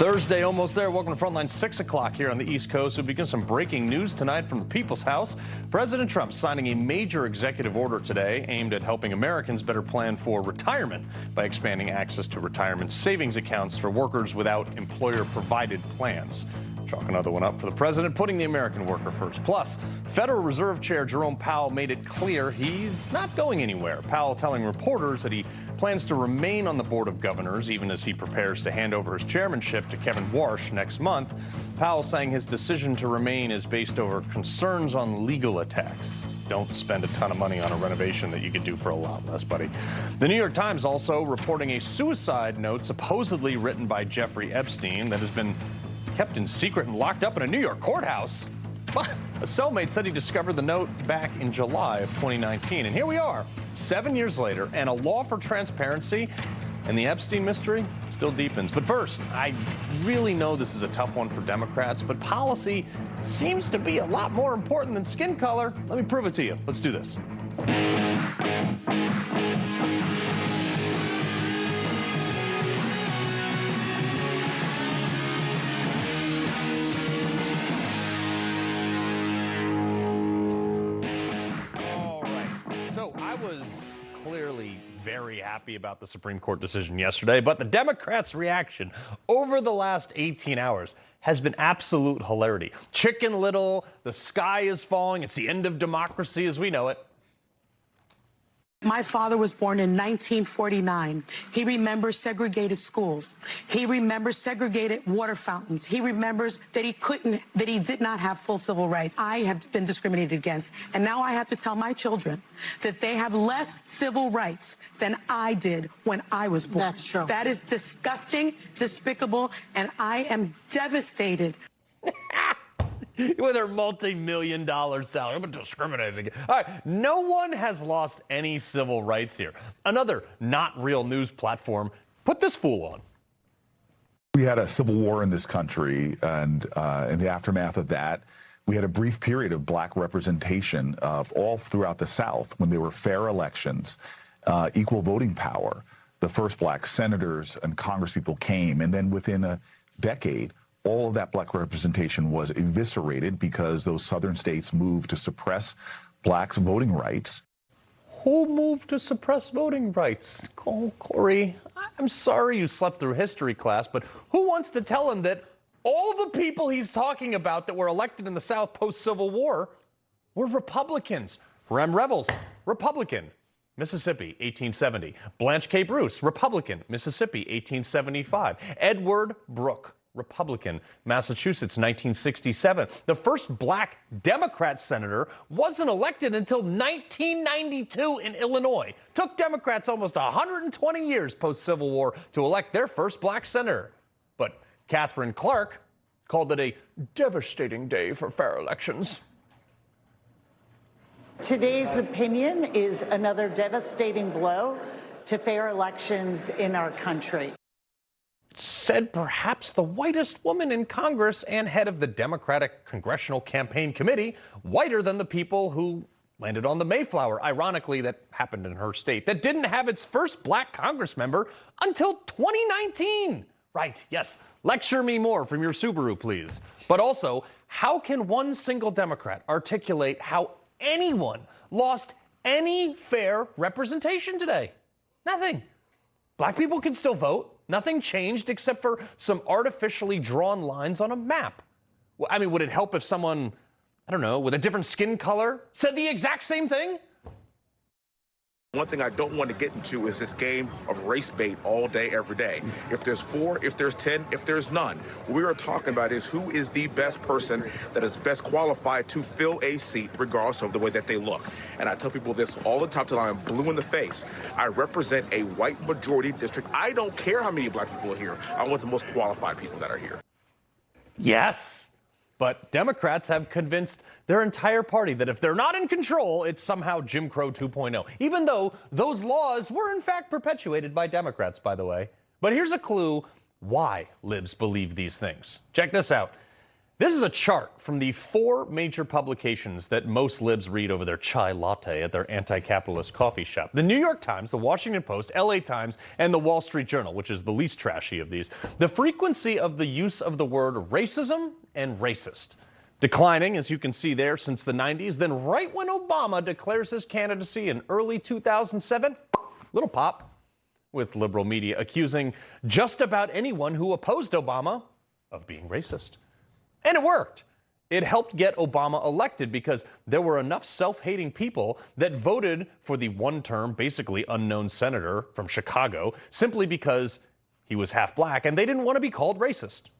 Thursday, almost there. Welcome to Frontline, 6 o'clock here on the East Coast. We begin some breaking news tonight from the People's House. President Trump signing a major executive order today aimed at helping Americans better plan for retirement by expanding access to retirement savings accounts for workers without employer-provided plans. Chalk another one up for the president, putting the American worker first. Plus, Federal Reserve Chair Jerome Powell made it clear he's not going anywhere. Powell telling reporters that he plans to remain on the Board of Governors, even as he prepares to hand over his chairmanship to Kevin Warsh next month. Powell saying his decision to remain is based over concerns on legal attacks. Don't spend a ton of money on a renovation that you could do for a lot less, buddy. The New York Times also reporting a suicide note supposedly written by Jeffrey Epstein that has been kept in secret and locked up in a New York courthouse. A cellmate said he discovered the note back in July of 2019. And here we are, 7 years later, and a law for transparency and the Epstein mystery still deepens. But first, I really know this is a tough one for Democrats, but policy seems to be a lot more important than skin color. Let me prove it to you. Let's do this. Clearly very happy about the Supreme Court decision yesterday, but the Democrats' reaction over the last 18 hours has been absolute hilarity. Chicken Little, the sky is falling, it's the end of democracy as we know it. My father was born in 1949. He remembers segregated schools. He remembers segregated water fountains. He remembers that he did not have full civil rights. I have been discriminated against. And now I have to tell my children that they have less civil rights than I did when I was born. That's true. That is disgusting, despicable, and I am devastated. With her multi-million-dollar salary. I'm discriminating. All right, no one has lost any civil rights here. Another not real news platform put this fool on. We had a civil war in this country, and in the aftermath of that, we had a brief period of black representation all throughout the South when there were fair elections, equal voting power. The first black senators and congresspeople came, and then within a decade, all of that black representation was eviscerated because those southern states moved to suppress blacks' voting rights. Who moved to suppress voting rights? Corey, I'm sorry you slept through history class, but who wants to tell him that all the people he's talking about that were elected in the South post-Civil War were Republicans? Rem Revels, Republican. Mississippi, 1870. Blanche K. Bruce, Republican. Mississippi, 1875. Edward Brooke, Republican, Massachusetts, 1967. The first black Democrat senator wasn't elected until 1992 in Illinois. Took Democrats almost 120 years post-Civil War to elect their first black senator. But Catherine Clark called it a devastating day for fair elections. Today's opinion is another devastating blow to fair elections in our country. Said perhaps the whitest woman in Congress and head of the Democratic Congressional Campaign Committee, whiter than the people who landed on the Mayflower, ironically, that happened in her state, that didn't have its first black Congress member until 2019. Right, yes. Lecture me more from your Subaru, please. But also, how can one single Democrat articulate how anyone lost any fair representation today? Nothing. Black people can still vote. Nothing changed except for some artificially drawn lines on a map. I mean, would it help if someone, I don't know, with a different skin color said the exact same thing? One thing I don't want to get into is this game of race bait all day, every day. If there's 4, if there's 10, if there's none, what we are talking about is who is the best person that is best qualified to fill a seat regardless of the way that they look. And I tell people this all the time till I'm blue in the face. I represent a white majority district. I don't care how many black people are here. I want the most qualified people that are here. Yes. But Democrats have convinced their entire party that if they're not in control, it's somehow Jim Crow 2.0, even though those laws were in fact perpetuated by Democrats, by the way. But here's a clue why libs believe these things. Check this out. This is a chart from the 4 major publications that most libs read over their chai latte at their anti-capitalist coffee shop. The New York Times, the Washington Post, LA Times, and the Wall Street Journal, which is the least trashy of these. The frequency of the use of the word racism and racist declining, as you can see there, since the 90s. Then right when Obama declares his candidacy in early 2007, little pop, with liberal media accusing just about anyone who opposed Obama of being racist. And it worked. It helped get Obama elected because there were enough self-hating people that voted for the one-term, basically unknown senator from Chicago simply because he was half black and they didn't want to be called racist.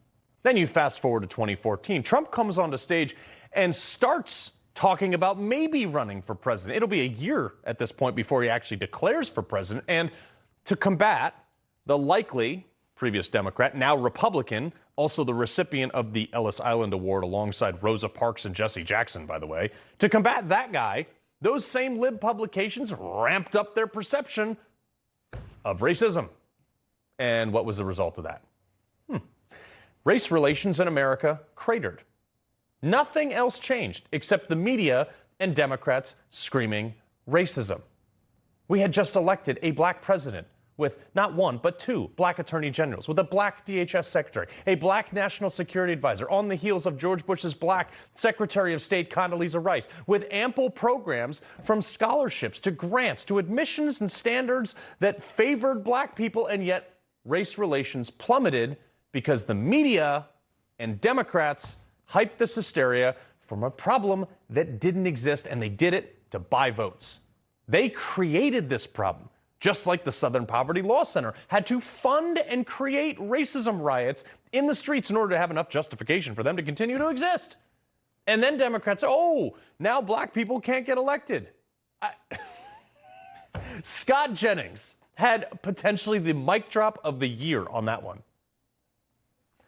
Then you fast forward to 2014. Trump comes onto stage and starts talking about maybe running for president. It'll be a year at this point before he actually declares for president. And to combat the likely previous Democrat, now Republican, also the recipient of the Ellis Island Award alongside Rosa Parks and Jesse Jackson, by the way. To combat that guy, those same lib publications ramped up their perception of racism. And what was the result of that? Race relations in America cratered. Nothing else changed except the media and Democrats screaming racism. We had just elected a black president with not one, but 2 black attorney generals, with a black DHS secretary, a black national security advisor, on the heels of George Bush's black Secretary of State Condoleezza Rice, with ample programs from scholarships to grants to admissions and standards that favored black people, and yet race relations plummeted because the media and Democrats hyped this hysteria from a problem that didn't exist, and they did it to buy votes. They created this problem. Just like the Southern Poverty Law Center had to fund and create racism riots in the streets in order to have enough justification for them to continue to exist. And then Democrats, now black people can't get elected. Scott Jennings had potentially the mic drop of the year on that one.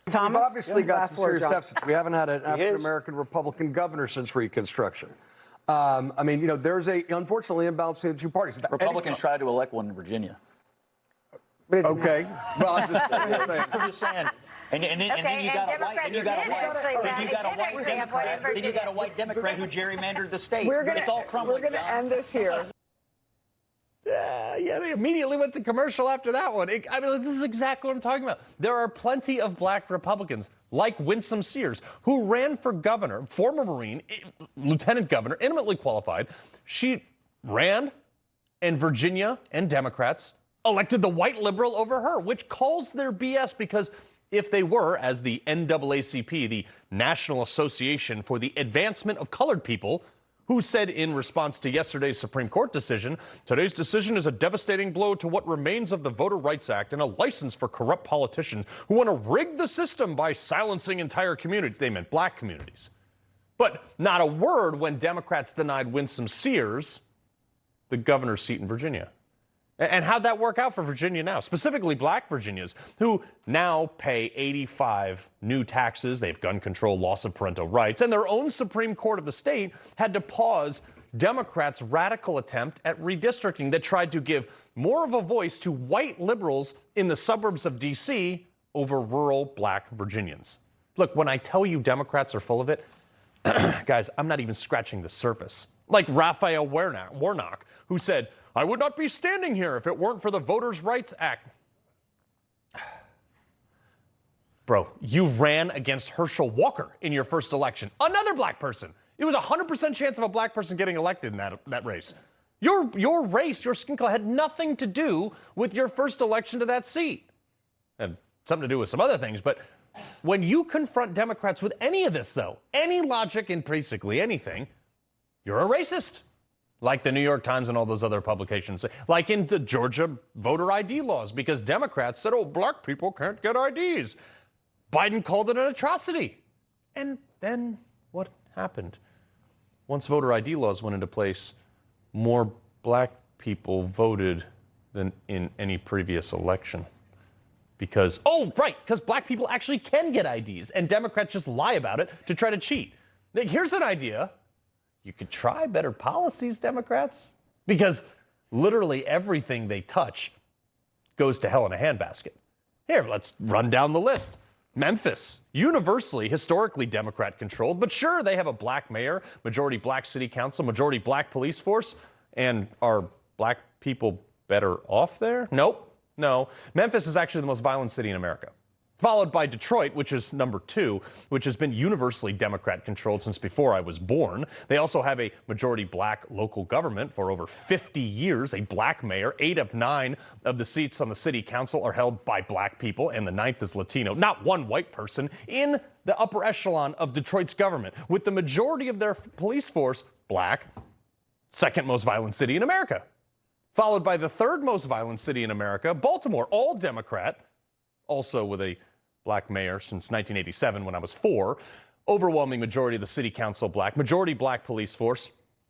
Thomas? We've obviously got some serious deficits. We haven't had an African-American Republican governor since Reconstruction. There's unfortunately imbalance between the 2 parties. Republicans tried to elect one in Virginia. Okay. Well, I'm just saying. And then you got a white Democrat who gerrymandered the state. It's all crumbling. We're going to end this here. Yeah, they immediately went to commercial after that one. This is exactly what I'm talking about. There are plenty of black Republicans, like Winsome Sears, who ran for governor, former Marine, lieutenant governor, intimately qualified. She ran, and Virginia and Democrats elected the white liberal over her, which calls their BS because if they were, as the NAACP, the National Association for the Advancement of Colored People, who said in response to yesterday's Supreme Court decision, today's decision is a devastating blow to what remains of the Voter Rights Act and a license for corrupt politicians who want to rig the system by silencing entire communities. They meant black communities. But not a word when Democrats denied Winsome Sears the governor's seat in Virginia. And how'd that work out for Virginia now? Specifically black Virginians who now pay 85 new taxes. They have gun control, loss of parental rights, and their own Supreme Court of the state had to pause Democrats' radical attempt at redistricting that tried to give more of a voice to white liberals in the suburbs of D.C. over rural black Virginians. Look, when I tell you Democrats are full of it, guys, I'm not even scratching the surface. Like Raphael Warnock, who said, I would not be standing here if it weren't for the Voters' Rights Act. Bro, you ran against Herschel Walker in your first election. Another black person. It was a 100% chance of a black person getting elected in that race. Your race, your skin color had nothing to do with your first election to that seat. And something to do with some other things, but when you confront Democrats with any of this, though, any logic in basically anything, you're a racist. Like the New York Times and all those other publications say, like in the Georgia voter ID laws, because Democrats said, black people can't get IDs. Biden called it an atrocity. And then what happened? Once voter ID laws went into place, more black people voted than in any previous election. Because black people actually can get IDs, and Democrats just lie about it to try to cheat. Here's an idea. You could try better policies, Democrats, because literally everything they touch goes to hell in a handbasket. Here, let's run down the list. Memphis, universally, historically Democrat controlled, but sure, they have a black mayor, majority black city council, majority black police force, and are black people better off there? Nope, no. Memphis is actually the most violent city in America, followed by Detroit, which is number 2, which has been universally Democrat controlled since before I was born. They also have a majority black local government for over 50 years, a black mayor. 8 of 9 of the seats on the city council are held by black people, and the 9th is Latino. Not one white person in the upper echelon of Detroit's government, with the majority of their police force black. Second most violent city in America, followed by the 3rd most violent city in America, Baltimore, all Democrat, also with a black mayor since 1987 when I was 4. Overwhelming majority of the city council black, majority black police force,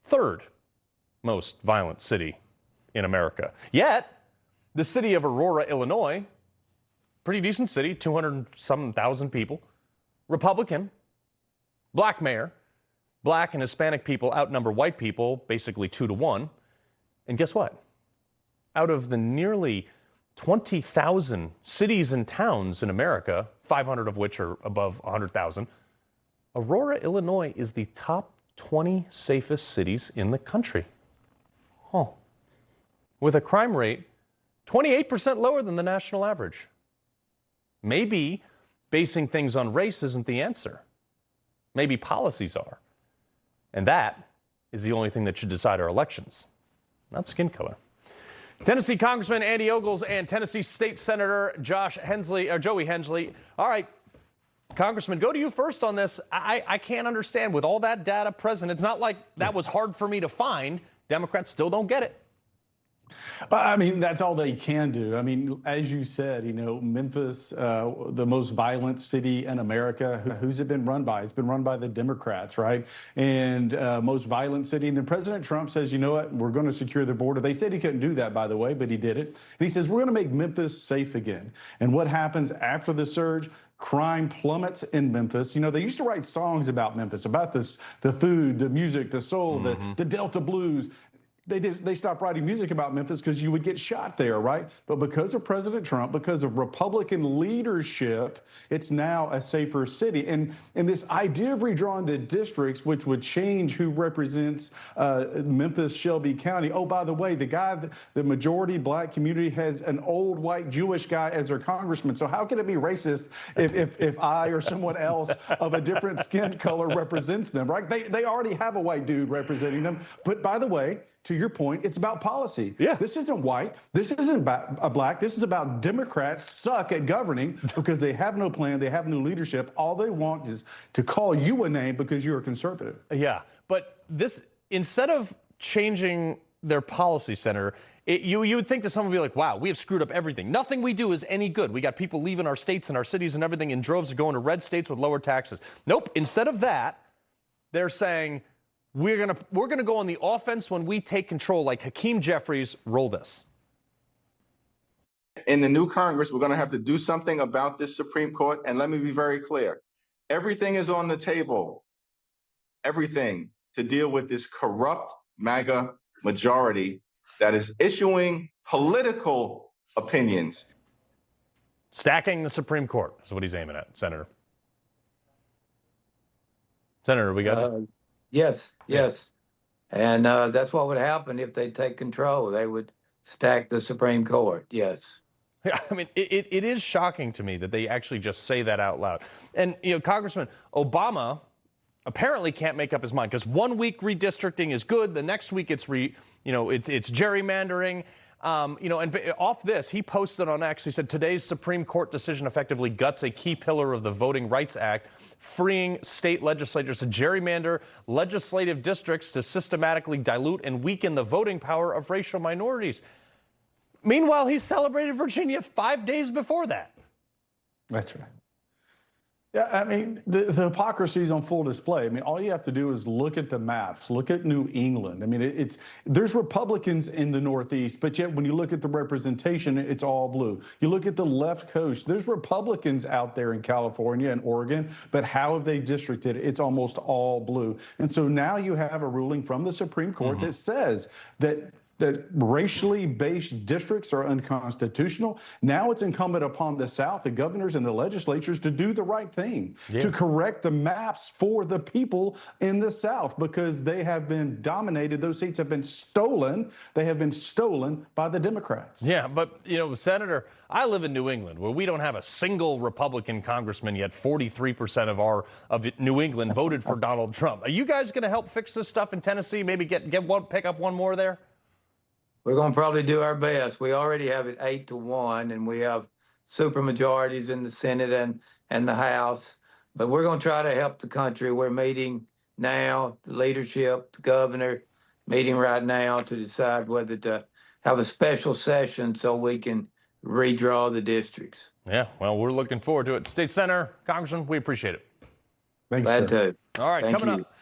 3rd most violent city in America. Yet, the city of Aurora, Illinois, pretty decent city, 200-some-thousand people, Republican, black mayor, black and Hispanic people outnumber white people basically 2 to 1. And guess what? Out of the nearly 20,000 cities and towns in America, 500 of which are above 100,000, Aurora, Illinois is the top 20 safest cities in the country. Huh. With a crime rate 28% lower than the national average. Maybe basing things on race isn't the answer. Maybe policies are. And that is the only thing that should decide our elections, not skin color. Tennessee Congressman Andy Ogles and Tennessee State Senator Joey Hensley. All right, Congressman, go to you first on this. I can't understand with all that data present. It's not like that was hard for me to find. Democrats still don't get it. I mean, that's all they can do. I mean, as you said, Memphis, the most violent city in America. Who's it been run by? It's been run by the Democrats, right? And most violent city. And then President Trump says, you know what, we're going to secure the border. They said he couldn't do that, by the way, but he did it. And he says, we're going to make Memphis safe again. And what happens after the surge? Crime plummets in Memphis. They used to write songs about Memphis, about this, the food, the music, the soul, the Delta blues. They stopped writing music about Memphis because you would get shot there, right? But because of President Trump, because of Republican leadership, it's now a safer city. And this idea of redrawing the districts, which would change who represents Memphis, Shelby County. Oh, by the way, the majority black community has an old white Jewish guy as their congressman. So how can it be racist if I or someone else of a different skin color represents them, right? They already have a white dude representing them. But by the way, to your point, it's about policy. Yeah. This isn't white. This isn't about black. This is about Democrats suck at governing because they have no plan. They have no leadership. All they want is to call you a name because you're a conservative. Yeah. But this, instead of changing their policy center, you would think that someone would be like, wow, we have screwed up everything. Nothing we do is any good. We got people leaving our states and our cities and everything in droves to going to red states with lower taxes. Nope. Instead of that, they're saying, we're gonna go on the offense when we take control, like Hakeem Jeffries. Roll this. In the new Congress, we're going to have to do something about this Supreme Court. And let me be very clear. Everything is on the table. Everything to deal with this corrupt MAGA majority that is issuing political opinions. Stacking the Supreme Court is what he's aiming at, Senator. Senator, we got it? Yes. And that's what would happen if they take control. They would stack the Supreme Court, yes. Yeah, I mean, it is shocking to me that they actually just say that out loud. And, Congressman Obama apparently can't make up his mind because 1 week redistricting is good. The next week it's gerrymandering. And off this, he posted on X, he said, today's Supreme Court decision effectively guts a key pillar of the Voting Rights Act, freeing state legislatures to gerrymander legislative districts to systematically dilute and weaken the voting power of racial minorities. Meanwhile, he celebrated Virginia 5 days before that. That's right. Yeah, I mean, the hypocrisy is on full display. I mean, all you have to do is look at the maps, look at New England. I mean, there's Republicans in the Northeast, but yet when you look at the representation, it's all blue. You look at the left coast, there's Republicans out there in California and Oregon, but how have they districted? It's almost all blue. And so now you have a ruling from the Supreme Court that says that that racially based districts are unconstitutional. Now it's incumbent upon the South, the governors and the legislatures, to do the right thing, to correct the maps for the people in the South, because they have been dominated. Those seats have been stolen. They have been stolen by the Democrats. Yeah, but, you know, Senator, I live in New England, where we don't have a single Republican congressman, yet 43% of New England voted for Donald Trump. Are you guys going to help fix this stuff in Tennessee? Maybe pick up one more there? We're going to probably do our best. We already have it 8-1, and we have supermajorities in the Senate and the House. But we're going to try to help the country. We're meeting now, the leadership, the governor, meeting right now to decide whether to have a special session so we can redraw the districts. Yeah, well, we're looking forward to it. State Senator, Congressman, we appreciate it. Thanks, Glad sir. to. All right, Thank coming you. up.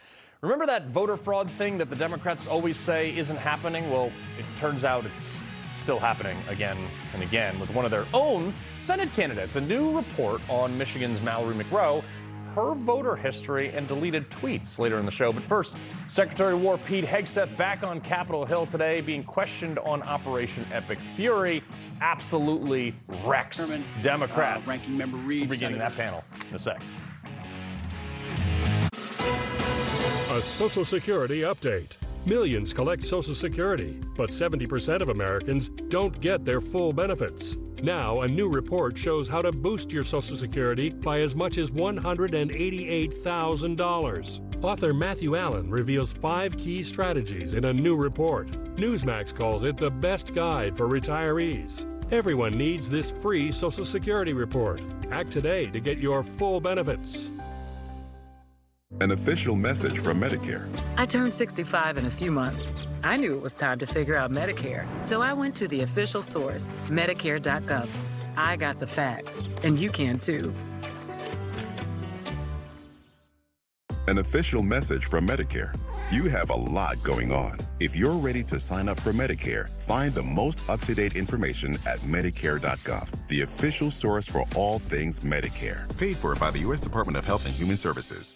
Remember that voter fraud thing that the Democrats always say isn't happening? Well, it turns out it's still happening again and again with one of their own Senate candidates. A new report on Michigan's Mallory McRow, her voter history, and deleted tweets later in the show. But first, Secretary of War Pete Hegseth back on Capitol Hill today, being questioned on Operation Epic Fury. Absolutely wrecks Democrats. Ranking Member Reed. We'll be getting that panel in a sec. A Social Security update. Millions collect Social Security, but 70% of Americans don't get their full benefits. Now, a new report shows how to boost your Social Security by as much as $188,000. Author Matthew Allen reveals 5 key strategies in a new report. Newsmax calls it the best guide for retirees. Everyone needs this free Social Security report. Act today to get your full benefits. An official message from Medicare. I turned 65 in a few months. I knew it was time to figure out Medicare, so I went to the official source, Medicare.gov. I got the facts, and you can too. An official message from Medicare. You have a lot going on. If you're ready to sign up for Medicare, find the most up-to-date information at Medicare.gov, the official source for all things Medicare. Paid for by the U.S. Department of Health and Human Services.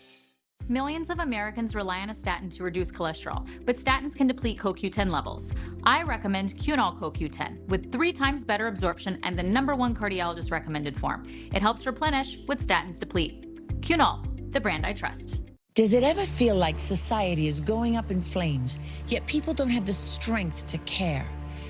Millions of Americans rely on a statin to reduce cholesterol, but statins can deplete CoQ10 levels. I recommend Cunol CoQ10 with 3 times better absorption and the #1 cardiologist recommended form. It helps replenish what statins deplete. Cunol, the brand I trust. Does it ever feel like society is going up in flames, yet people don't have the strength to care?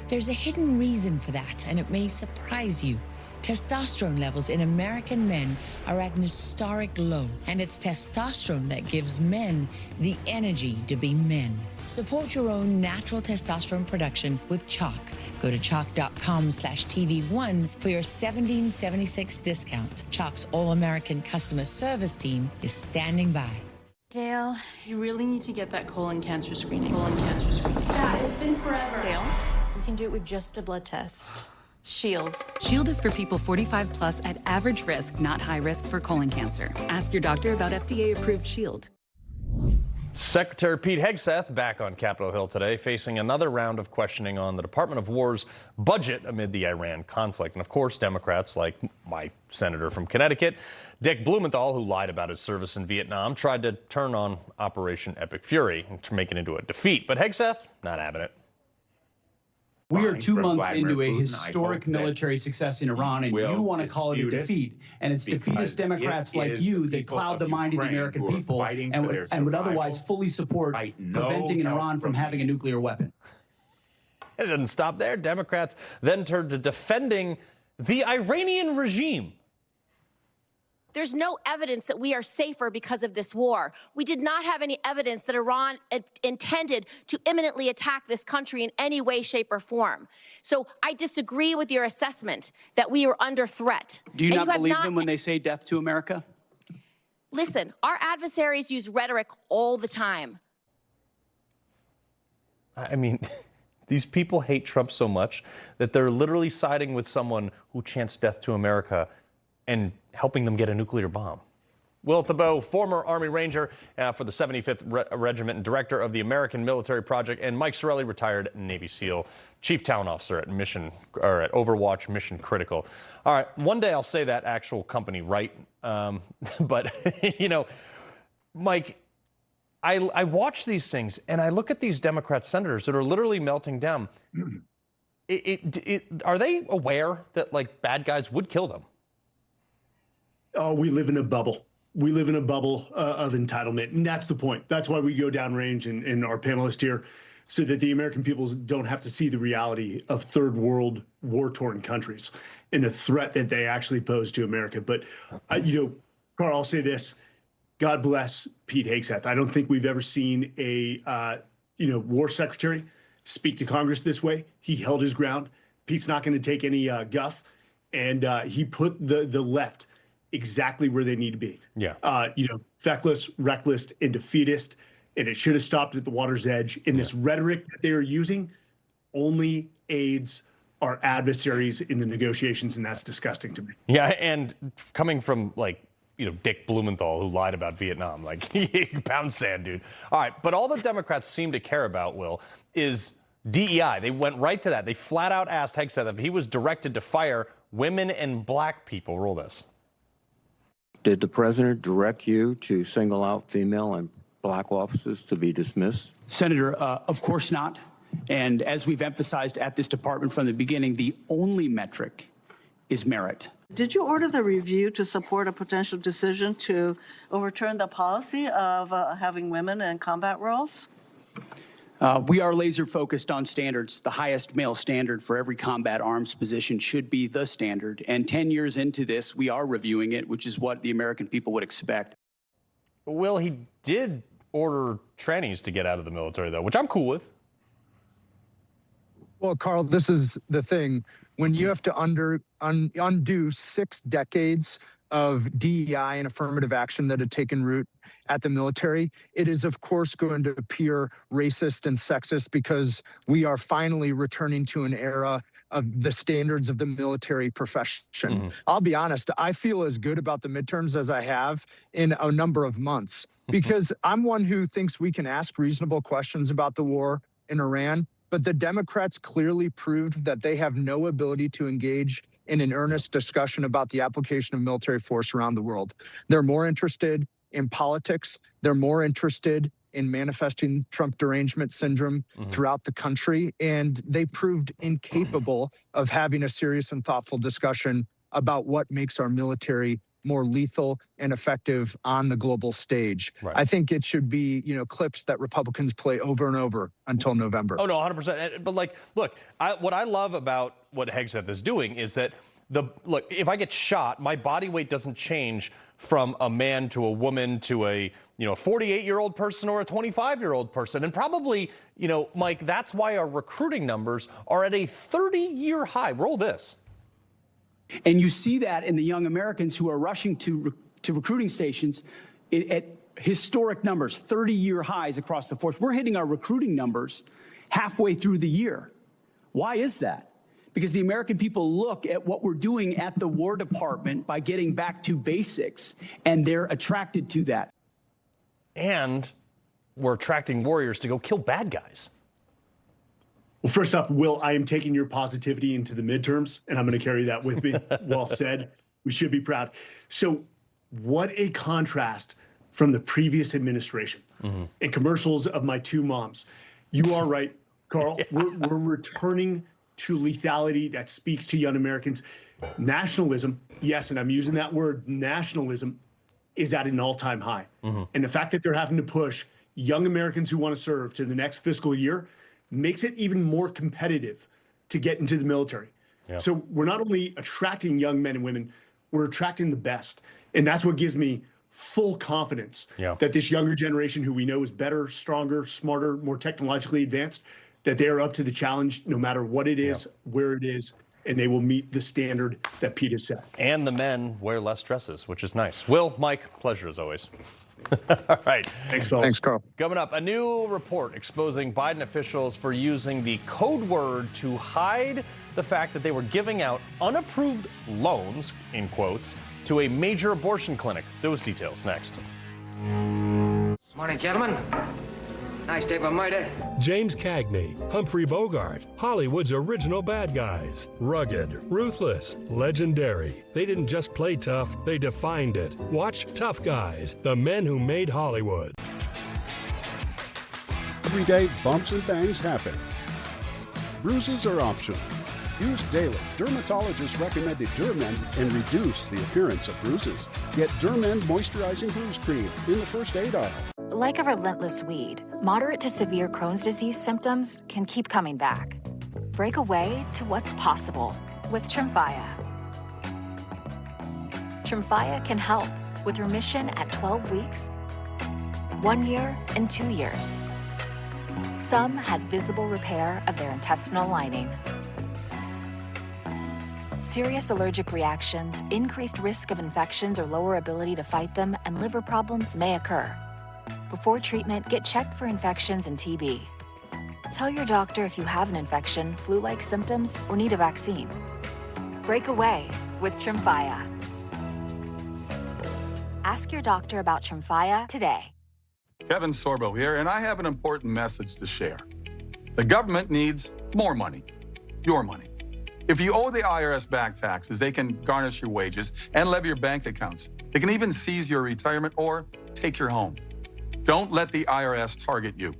There's a hidden reason for that, and it may surprise you. Testosterone levels in American men are at an historic low, and it's testosterone that gives men the energy to be men. Support your own natural testosterone production with Chalk. Go to chalk.com/TV1 for your $17.76 discount. Chalk's all-American customer service team is standing by. Dale, you really need to get that colon cancer screening. Yeah, it's been forever. Dale, we can do it with just a blood test. Shield. Shield is for people 45 plus at average risk, not high risk for colon cancer. Ask your doctor about FDA-approved Shield. Secretary Pete Hegseth back on Capitol Hill today, facing another round of questioning on the Department of War's budget amid the Iran conflict. And of course, Democrats like my senator from Connecticut, Dick Blumenthal, who lied about his service in Vietnam, tried to turn on Operation Epic Fury and to make it into a defeat. But Hegseth, not having it. We are 2 months into a historic military success in Iran, and you want to call it a defeat. And it's defeatist Democrats like you that cloud the mind of the American people and would otherwise fully support preventing Iran from having a nuclear weapon. It didn't stop there. Democrats then turned to defending the Iranian regime. There's no evidence that we are safer because of this war. We did not have any evidence that Iran intended to imminently attack this country in any way, shape, or form. So I disagree with your assessment that we are under threat. Do you not believe them when they say death to America? Listen, our adversaries use rhetoric all the time. I mean, these people hate Trump so much that they're literally siding with someone who chants death to America and helping them get a nuclear bomb. Will Thibeau, former Army Ranger for the 75th Regiment and director of the American Military Project, and Mike Sarraille, retired Navy SEAL, Chief Talent Officer at Overwatch Mission Critical. All right, one day I'll say that actual company right, but you know, Mike, I watch these things and I look at these Democrat senators that are literally melting down. Are they aware that like bad guys would kill them? Oh, we live in a bubble. We live in a bubble of entitlement. And that's the point. That's why we go downrange and our panelists here, so that the American people don't have to see the reality of third world war-torn countries and the threat that they actually pose to America. But, Carl, I'll say this. God bless Pete Hegseth. I don't think we've ever seen a, war secretary speak to Congress this way. He held his ground. Pete's not going to take any guff. And he put the left exactly where they need to be. Yeah. Feckless, reckless, and defeatist. And it should have stopped at the water's edge. And this rhetoric that they are using only aids our adversaries in the negotiations, and that's disgusting to me. Yeah, and coming from Dick Blumenthal, who lied about Vietnam, pound sand, dude. All right, but all the Democrats seem to care about, Will, is DEI. They went right to that. They flat out asked Hegseth if he was directed to fire women and black people. Roll this. Did the president direct you to single out female and black officers to be dismissed? Senator, of course not. And as we've emphasized at this department from the beginning, the only metric is merit. Did you order the review to support a potential decision to overturn the policy of having women in combat roles? We are laser focused on standards. The highest male standard for every combat arms position should be the standard. And 10 years into this, we are reviewing it, which is what the American people would expect. Will, he did order trannies to get out of the military, though, which I'm cool with. Well, Carl, this is the thing. When you have to undo 6 decades of DEI and affirmative action that had taken root at the military, it is, of course, going to appear racist and sexist because we are finally returning to an era of the standards of the military profession. I'll be honest, I feel as good about the midterms as I have in a number of months because I'm one who thinks we can ask reasonable questions about the war in Iran, but the Democrats clearly proved that they have no ability to engage in an earnest discussion about the application of military force around the world. They're more interested in politics. They're more interested in manifesting Trump derangement syndrome throughout the country. And they proved incapable of having a serious and thoughtful discussion about what makes our military more lethal and effective on the global stage. Right. I think it should be, clips that Republicans play over and over until November. Oh, no, 100%. But look, what I love about what Hegseth is doing is that if I get shot, my body weight doesn't change from a man to a woman to a 48-year-old person or a 25-year-old person. And probably, Mike, that's why our recruiting numbers are at a 30-year high. Roll this. And you see that in the young Americans who are rushing to recruiting stations at historic numbers, 30-year highs across the force. We're hitting our recruiting numbers halfway through the year. Why is that? Because the American people look at what we're doing at the War Department by getting back to basics, and they're attracted to that. And we're attracting warriors to go kill bad guys. Well, first off, Will, I am taking your positivity into the midterms, and I'm going to carry that with me. Well said. We should be proud. So what a contrast from the previous administration and commercials of my 2 moms. You are right, Carl. We're returning to lethality that speaks to young Americans. Nationalism, yes, and I'm using that word, nationalism, is at an all-time high. And the fact that they're having to push young Americans who want to serve to the next fiscal year makes it even more competitive to get into the military. Yeah. So we're not only attracting young men and women, we're attracting the best. And that's what gives me full confidence that this younger generation, who we know is better, stronger, smarter, more technologically advanced, that they are up to the challenge no matter what it is, where it is, and they will meet the standard that Pete has set. And the men wear less dresses, which is nice. Will, Mike, pleasure as always. All right. Thanks, fellas. Thanks, Carl. Coming up, a new report exposing Biden officials for using the code word to hide the fact that they were giving out unapproved loans, in quotes, to a major abortion clinic. Those details next. Morning, gentlemen. Nice day for murder. James Cagney, Humphrey Bogart, Hollywood's original bad guys. Rugged, ruthless, legendary. They didn't just play tough, they defined it. Watch Tough Guys, the men who made Hollywood. Everyday bumps and bangs happen. Bruises are optional. Use daily dermatologist recommended Gerrymend and reduce the appearance of bruises. Get Gerrymend Moisturizing Bruise Cream in the first aid aisle. Like a relentless weed, moderate to severe Crohn's disease symptoms can keep coming back. Break away to what's possible with Tremfya. Tremfya can help with remission at 12 weeks, 1 year, and 2 years. Some had visible repair of their intestinal lining. Serious allergic reactions, increased risk of infections or lower ability to fight them, and liver problems may occur. Before treatment, get checked for infections and TB. Tell your doctor if you have an infection, flu-like symptoms, or need a vaccine. Break away with Tremfya. Ask your doctor about Tremfya today. Kevin Sorbo here, and I have an important message to share. The government needs more money, your money. If you owe the IRS back taxes, they can garnish your wages and levy your bank accounts. They can even seize your retirement or take your home. Don't let the IRS target you.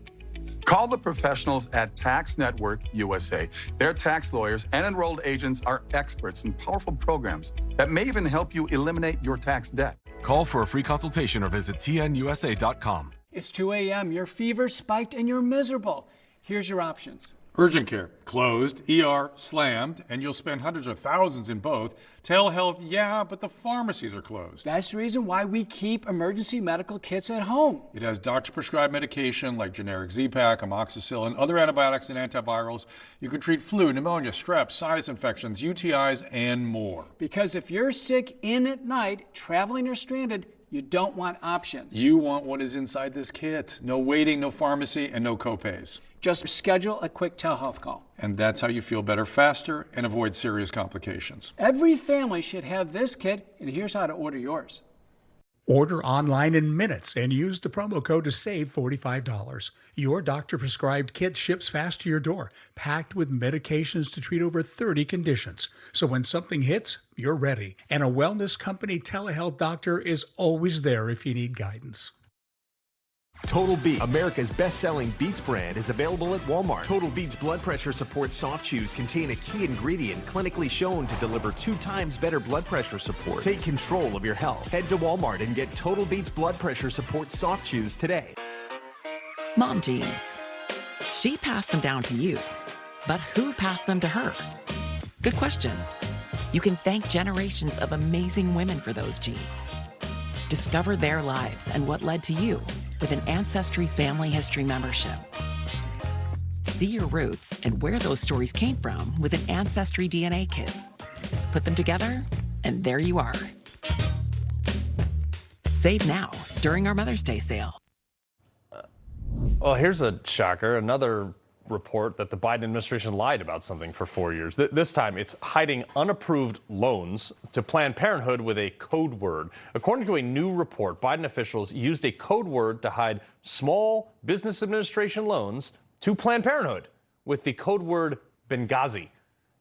Call the professionals at Tax Network USA. Their tax lawyers and enrolled agents are experts in powerful programs that may even help you eliminate your tax debt. Call for a free consultation or visit tnusa.com. It's 2 a.m., your fever spiked and you're miserable. Here's your options. Urgent care, closed. ER, slammed, and you'll spend hundreds of thousands in both. Telehealth, yeah, but the pharmacies are closed. That's the reason why we keep emergency medical kits at home. It has doctor-prescribed medication like generic Z-Pak, amoxicillin, other antibiotics and antivirals. You can treat flu, pneumonia, strep, sinus infections, UTIs, and more. Because if you're sick in at night, traveling or stranded, you don't want options. You want what is inside this kit. No waiting, no pharmacy, and no copays. Just schedule a quick telehealth call. And that's how you feel better faster and avoid serious complications. Every family should have this kit, and here's how to order yours. Order online in minutes and use the promo code to save $45. Your doctor-prescribed kit ships fast to your door, packed with medications to treat over 30 conditions. So when something hits, you're ready. And a wellness company telehealth doctor is always there if you need guidance. Total Beats, America's best-selling Beats brand, is available at Walmart. Total Beats blood pressure support soft chews contain a key ingredient clinically shown to deliver 2 times better blood pressure support. Take control of your health. Head to Walmart and get Total Beats blood pressure support soft chews today. Mom jeans. She passed them down to you. But who passed them to her? Good question. You can thank generations of amazing women for those jeans. Discover their lives and what led to you with an Ancestry Family History membership. See your roots and where those stories came from with an Ancestry DNA kit. Put them together, and there you are. Save now during our Mother's Day sale. Well, here's a shocker. Another report that the Biden administration lied about something for 4 years. This time, it's hiding unapproved loans to Planned Parenthood with a code word. According to a new report, Biden officials used a code word to hide Small Business Administration loans to Planned Parenthood with the code word Benghazi.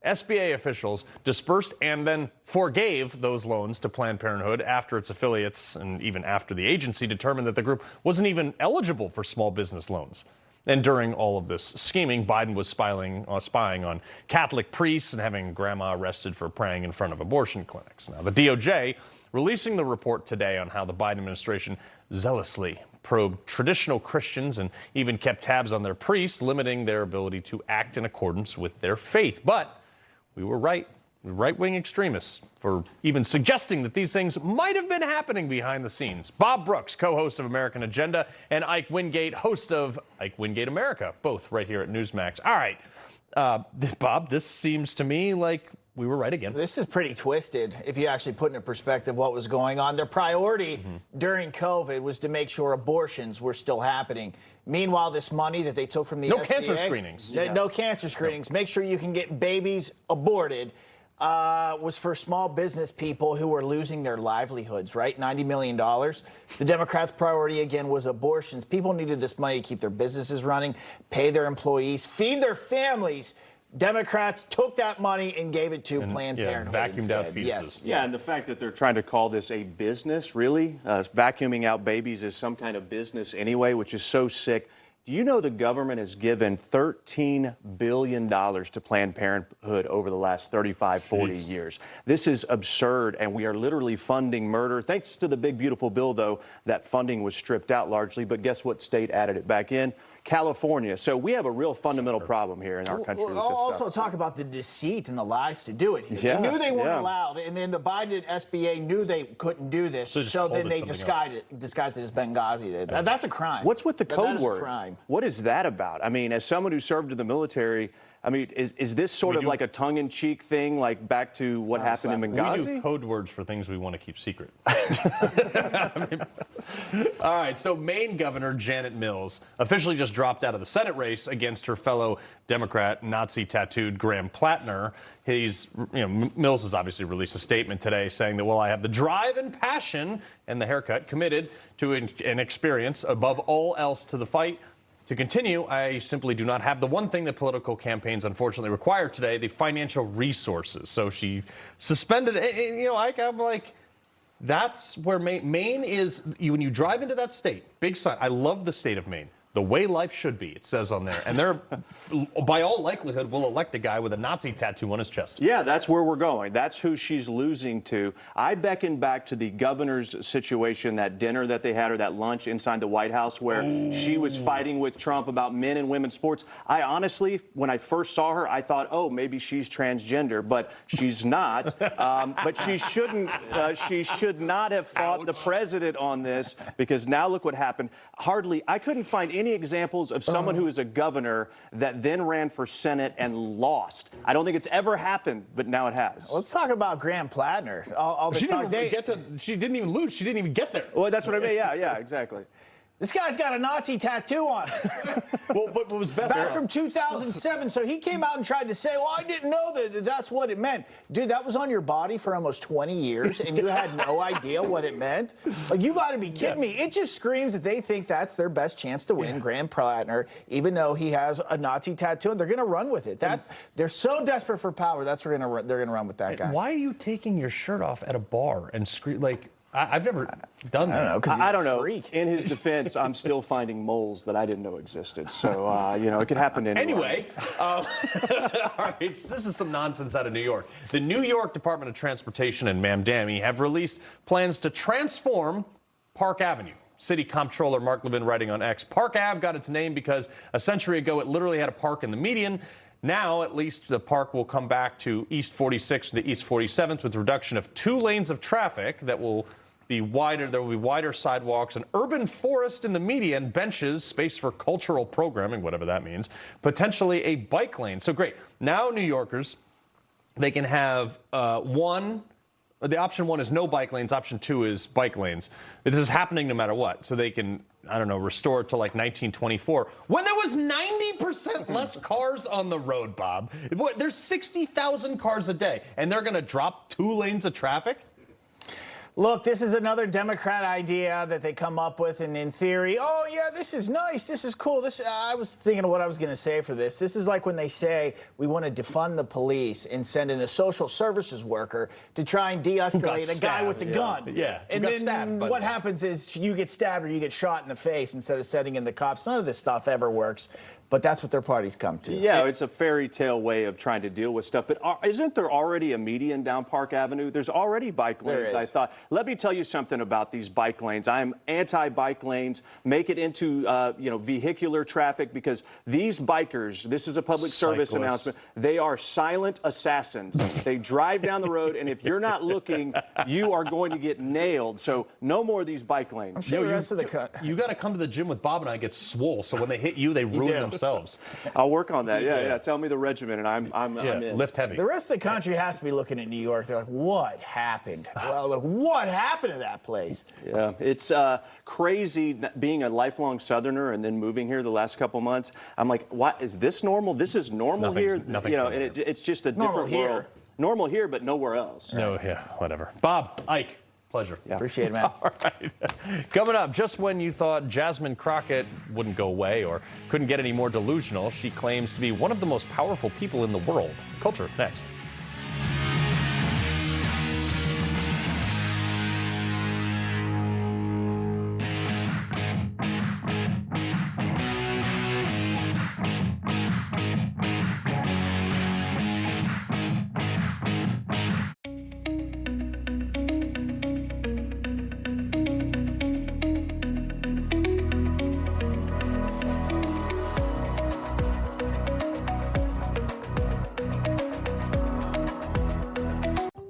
SBA officials dispersed and then forgave those loans to Planned Parenthood after its affiliates and even after the agency determined that the group wasn't even eligible for small business loans. And during all of this scheming, Biden was spying on Catholic priests and having grandma arrested for praying in front of abortion clinics. Now, the DOJ releasing the report today on how the Biden administration zealously probed traditional Christians and even kept tabs on their priests, limiting their ability to act in accordance with their faith. But we were right. Right-wing extremists for even suggesting that these things might have been happening behind the scenes. Bob Brooks, co-host of American Agenda, and Ike Wingate, host of Ike Wingate America, both right here at Newsmax. All right, Bob, this seems to me like we were right again. This is pretty twisted if you actually put into perspective what was going on. Their priority during COVID was to make sure abortions were still happening. Meanwhile, this money that they took from the SBA, cancer screenings. No cancer screenings. Make sure you can get babies aborted. Was for small business people who were losing their livelihoods, right? $90 million. The Democrats' priority, again, was abortions. People needed this money to keep their businesses running, pay their employees, feed their families. Democrats took that money and gave it to Planned Parenthood vacuumed instead. out fetuses. Yes. Yeah, and the fact that they're trying to call this a business, really, vacuuming out babies is some kind of business anyway, which is so sick. Do you know the government has given $13 billion to Planned Parenthood over the last 35, 40 years? This is absurd, and we are literally funding murder. Thanks to the big, beautiful bill, though, that funding was stripped out largely. But guess what state added it back in? California. So we have a real fundamental problem here in our country. We'll also talk about the deceit and the lies to do it here. Yeah, They knew they weren't allowed, and then the Biden SBA knew they couldn't do this, so then they disguised it as Benghazi. That's a crime. What's with the code that is word? A crime. What is that about? I mean, as someone who served in the milmilitary, I mean, is this sort of like a tongue-in-cheek thing, like back to what happened in Benghazi? We do code words for things we want to keep secret. All right, so Maine Governor Janet Mills officially just dropped out of the Senate race against her fellow Democrat, Nazi-tattooed Graham Plattner. Mills has obviously released a statement today saying that, well, I have the drive and passion and the haircut committed to an experience above all else to the fight. To continue, I simply do not have the one thing that political campaigns unfortunately require today, the financial resources. So she suspended, I'm like, that's where Maine is. When you drive into that state, big sign. I love the state of Maine. The way life should be, it says on there. And they're, by all likelihood, will elect a guy with a Nazi tattoo on his chest. Yeah, that's where we're going. That's who she's losing to. I beckon back to the governor's situation, that dinner that they had, or that lunch inside the White House where she was fighting with Trump about men and women's sports. I honestly, when I first saw her, I thought, oh, maybe she's transgender, but she's not. But she shouldn't. She should not have fought the president on this, because now look what happened. I couldn't find any examples of someone who is a governor that then ran for Senate and lost. I don't think it's ever happened, but now it has. Let's talk about Graham Plattner. All the time. She didn't even lose. She didn't even get there. Well, that's what I mean. Yeah, exactly. This guy's got a Nazi tattoo on him. Well, what was best? Back from 2007. So he came out and tried to say, well, I didn't know that's what it meant. Dude, that was on your body for almost 20 years, and you had no idea what it meant? Like, you got to be kidding me. It just screams that they think that's their best chance to win, Graham Plattner, even though he has a Nazi tattoo, and they're going to run with it. They're so desperate for power, they're going to run with that guy. Why are you taking your shirt off at a bar and scream like... I've never done that. I don't know. In his defense, I'm still finding moles that I didn't know existed. So, it could happen anywhere. Anyway, all right, this is some nonsense out of New York. The New York Department of Transportation and Mamdani have released plans to transform Park Avenue. City Comptroller Mark Levin writing on X, Park Ave got its name because a century ago it literally had a park in the median. Now, at least, the park will come back to East 46th to East 47th with a reduction of 2 lanes of traffic that will be wider. There will be wider sidewalks, an urban forest in the median, benches, space for cultural programming, whatever that means, potentially a bike lane. So great. Now New Yorkers, they can have the option 1 is no bike lanes. Option 2 is bike lanes. This is happening no matter what. So they can, restore it to like 1924 when there was 90% less cars on the road, Bob. There's 60,000 cars a day, and they're going to drop 2 lanes of traffic? Look, this is another Democrat idea that they come up with, and in theory, oh, yeah, this is nice, this is cool. I was thinking of what I was going to say for this. This is like when they say we want to defund the police and send in a social services worker to try and de-escalate a guy with a gun. Yeah, and then what happens is you get stabbed or you get shot in the face instead of sending in the cops. None of this stuff ever works. But that's what their parties come to. Yeah, it's a fairy tale way of trying to deal with stuff. But isn't there already a median down Park Avenue? There's already bike lanes, I thought. Let me tell you something about these bike lanes. I'm anti-bike lanes. Make it into, vehicular traffic, because these bikers, this is a public service announcement, they are silent assassins. They drive down the road, and if you're not looking, you are going to get nailed. So no more of these bike lanes. I'm sure the rest of the you got to come to the gym with Bob and I get swole, so when they hit you, they ruin themselves. I'll work on that. Yeah. Tell me the regimen, and I'm in. Lift heavy. The rest of the country has to be looking at New York. They're like, what happened? Well, look, what happened to that place? Yeah, it's crazy being a lifelong Southerner and then moving here the last couple months. I'm like, what is this normal? This is normal here. Nothing. And it's just a different world. Normal here, but nowhere else. No, whatever. Bob, Ike. Pleasure. Yeah. Appreciate it, man. All right. Coming up, just when you thought Jasmine Crockett wouldn't go away or couldn't get any more delusional, she claims to be one of the most powerful people in the world. Culture, next.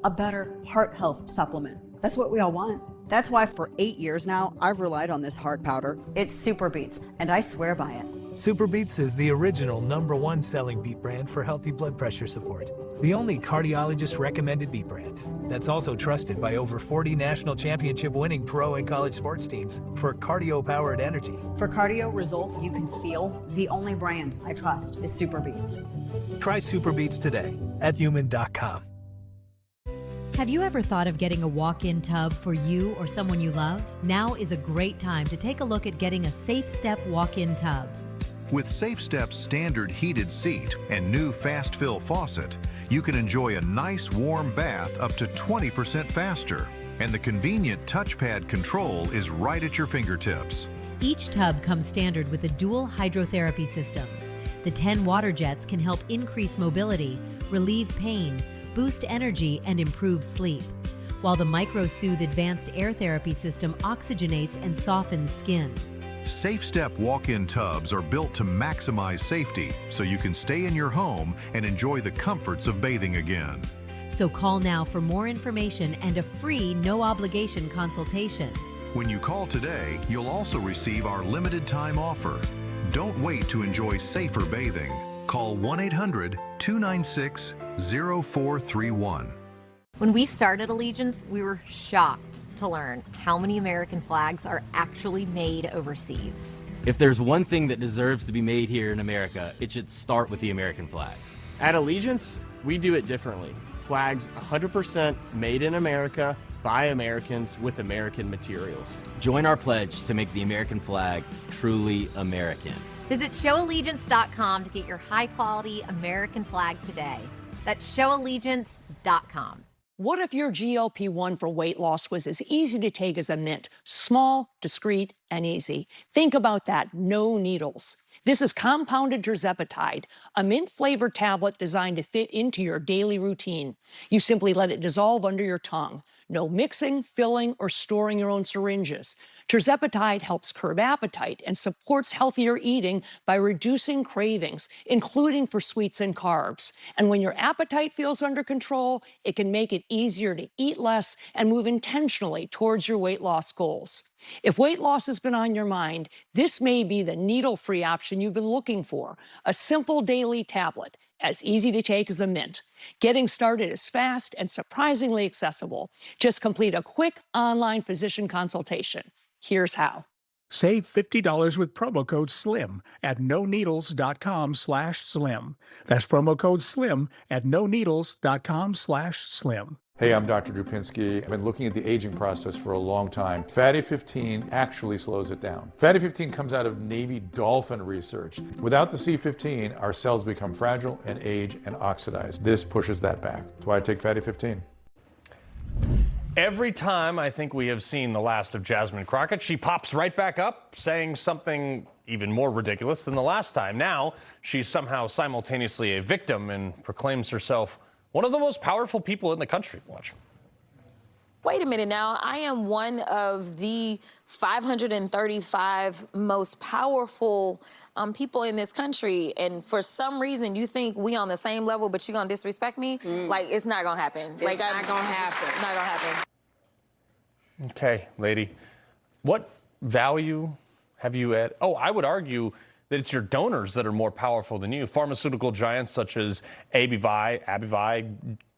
a better heart health supplement. That's what we all want. That's why for 8 years now, I've relied on this heart powder. It's Super Beets, and I swear by it. Super Beets is the original #1 selling beet brand for healthy blood pressure support. The only cardiologist-recommended beet brand that's also trusted by over 40 national championship-winning pro and college sports teams for cardio-powered energy. For cardio results you can feel, the only brand I trust is Super Beets. Try Super Beets today at human.com. Have you ever thought of getting a walk-in tub for you or someone you love? Now is a great time to take a look at getting a Safe Step walk-in tub. With Safe Step's standard heated seat and new fast fill faucet, you can enjoy a nice warm bath up to 20% faster. And the convenient touchpad control is right at your fingertips. Each tub comes standard with a dual hydrotherapy system. The 10 water jets can help increase mobility, relieve pain, boost energy, and improve sleep, while the MicroSoothe advanced air therapy system oxygenates and softens skin. Safe Step walk-in tubs are built to maximize safety so you can stay in your home and enjoy the comforts of bathing again. So call now for more information and a free no-obligation consultation. When you call today, you'll also receive our limited time offer. Don't wait to enjoy safer bathing. Call 1-800-296-0431. When we started Allegiance, we were shocked to learn how many American flags are actually made overseas. If there's one thing that deserves to be made here in America, it should start with the American flag. At Allegiance, we do it differently. Flags 100% made in America by Americans with American materials. Join our pledge to make the American flag truly American. Visit showallegiance.com to get your high-quality American flag today. That's showallegiance.com. What if your GLP-1 for weight loss was as easy to take as a mint? Small, discreet, and easy. Think about that. No needles. This is compounded tirzepatide, a mint-flavored tablet designed to fit into your daily routine. You simply let it dissolve under your tongue. No mixing, filling, or storing your own syringes. Tirzepatide helps curb appetite and supports healthier eating by reducing cravings, including for sweets and carbs. And when your appetite feels under control, it can make it easier to eat less and move intentionally towards your weight loss goals. If weight loss has been on your mind, this may be the needle-free option you've been looking for. A simple daily tablet, as easy to take as a mint. Getting started is fast and surprisingly accessible. Just complete a quick online physician consultation. Here's how. Save $50 with promo code SLIM at noneedles.com/slim. That's promo code SLIM at noneedles.com/slim. Hey, I'm Dr. Drupinski. I've been looking at the aging process for a long time. Fatty 15 actually slows it down. Fatty 15 comes out of Navy dolphin research. Without the C15, our cells become fragile and age and oxidize. This pushes that back. That's why I take Fatty 15. Every time I think we have seen the last of Jasmine Crockett, she pops right back up saying something even more ridiculous than the last time. Now, she's somehow simultaneously a victim and proclaims herself one of the most powerful people in the country. Watch. Wait a minute now. I am one of the 535 most powerful people in this country. And for some reason, you think we on the same level, but you're going to disrespect me? Like, it's not going to happen. It's not going to happen. It's not going to happen. Okay, lady. What value have you at? Oh, I would argue that it's your donors that are more powerful than you. Pharmaceutical giants such as Abivai,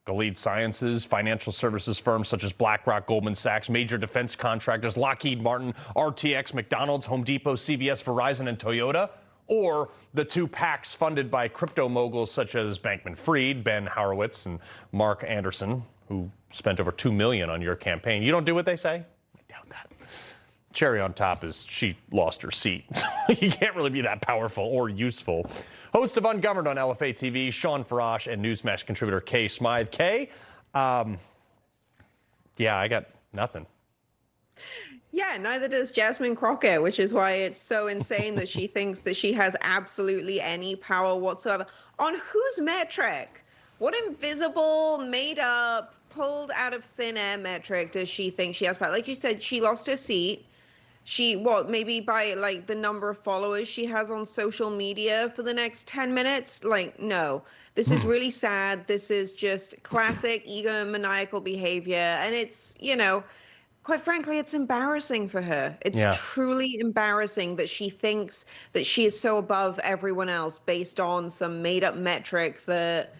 Gilead Sciences, financial services firms such as BlackRock, Goldman Sachs, major defense contractors, Lockheed Martin, RTX, McDonald's, Home Depot, CVS, Verizon, and Toyota, or the two PACs funded by crypto moguls such as Bankman-Fried, Ben Horowitz, and Mark Anderson, who spent over $2 million on your campaign. You don't do what they say? I doubt that. Cherry on top is she lost her seat. You can't really be that powerful or useful. Host of Ungoverned on LFA TV, Shawn Farash, and Newsmax contributor Kay Smythe. Kay, yeah, I got nothing. Yeah, neither does Jasmine Crockett, which is why it's so insane that she thinks that she has absolutely any power whatsoever. On whose metric? What invisible, made up, pulled out of thin air metric does she think she has power? Like you said, she lost her seat. maybe by like the number of followers she has on social media for the next 10 minutes? Like, no. This is really sad. This is just classic egomaniacal behavior. And it's, quite frankly, it's embarrassing for her. It's truly embarrassing that she thinks that she is so above everyone else based on some made-up metric that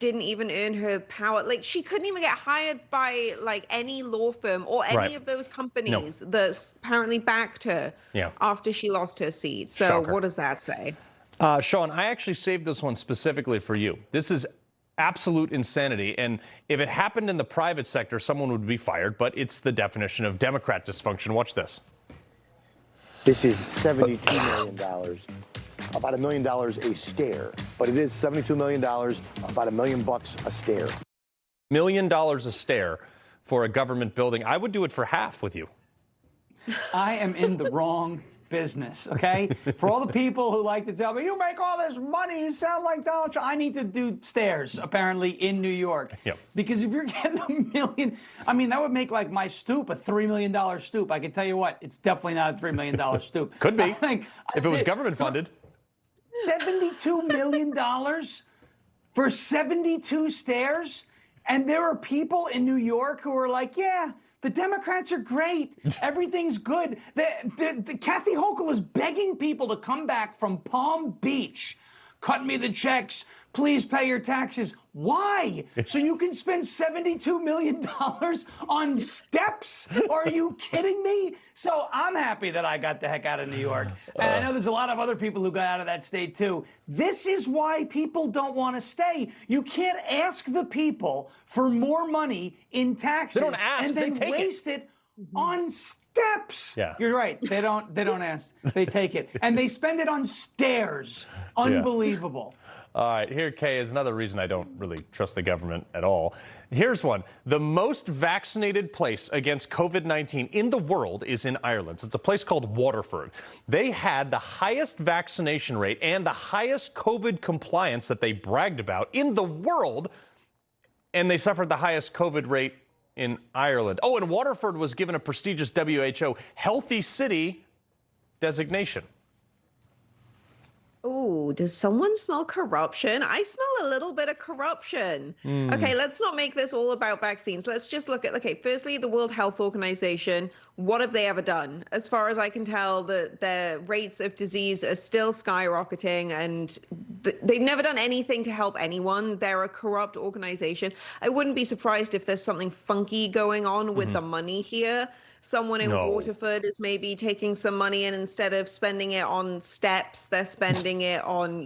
didn't even earn her power. Like, she couldn't even get hired by like any law firm or any of those companies that apparently backed her after she lost her seat. So Shocker. what does that say? Shawn, I actually saved this one specifically for you. This is absolute insanity. And if it happened in the private sector, someone would be fired, but it's the definition of Democrat dysfunction. Watch this. This is $72 million. About $1 million a stare, but it is $72 million, about $1 million a stare. $1 million a stare for a government building. I would do it for half with you. I am in the wrong business, okay? For all the people who like to tell me, you make all this money, you sound like Donald Trump. I need to do stairs, apparently, in New York. Yep. Because if you're getting $1 million, I mean, that would make like my stoop a $3 million stoop. I can tell you what, it's definitely not a $3 million stoop. Could be, if it was government funded. $72 million for 72 stairs? And there are people in New York who are like, yeah, the Democrats are great. Everything's good. The Kathy Hochul is begging people to come back from Palm Beach. Cut me the checks. Please pay your taxes. Why? So you can spend $72 million on steps? Are you kidding me? So I'm happy that I got the heck out of New York. And I know there's a lot of other people who got out of that state too. This is why people don't want to stay. You can't ask the people for more money in taxes. They don't ask, and then they take waste it on steps. Yeah. You're right. They don't ask. They take it. And they spend it on stairs. Unbelievable. All right, here, Kay, is another reason I don't really trust the government at all. Here's one. The most vaccinated place against COVID-19 in the world is in Ireland. It's a place called Waterford. They had the highest vaccination rate and the highest COVID compliance that they bragged about in the world, and they suffered the highest COVID rate in Ireland. Oh, and Waterford was given a prestigious WHO Healthy City designation. Oh, does someone smell corruption? I smell a little bit of corruption. Okay, let's not make this all about vaccines. Let's just look at, firstly, the World Health Organization. What have they ever done? As far as I can tell, the rates of disease are still skyrocketing, and they've never done anything to help anyone. They're a corrupt organization. I wouldn't be surprised if there's something funky going on with the money here. Someone in Waterford is maybe taking some money, and instead of spending it on steps, they're spending it on,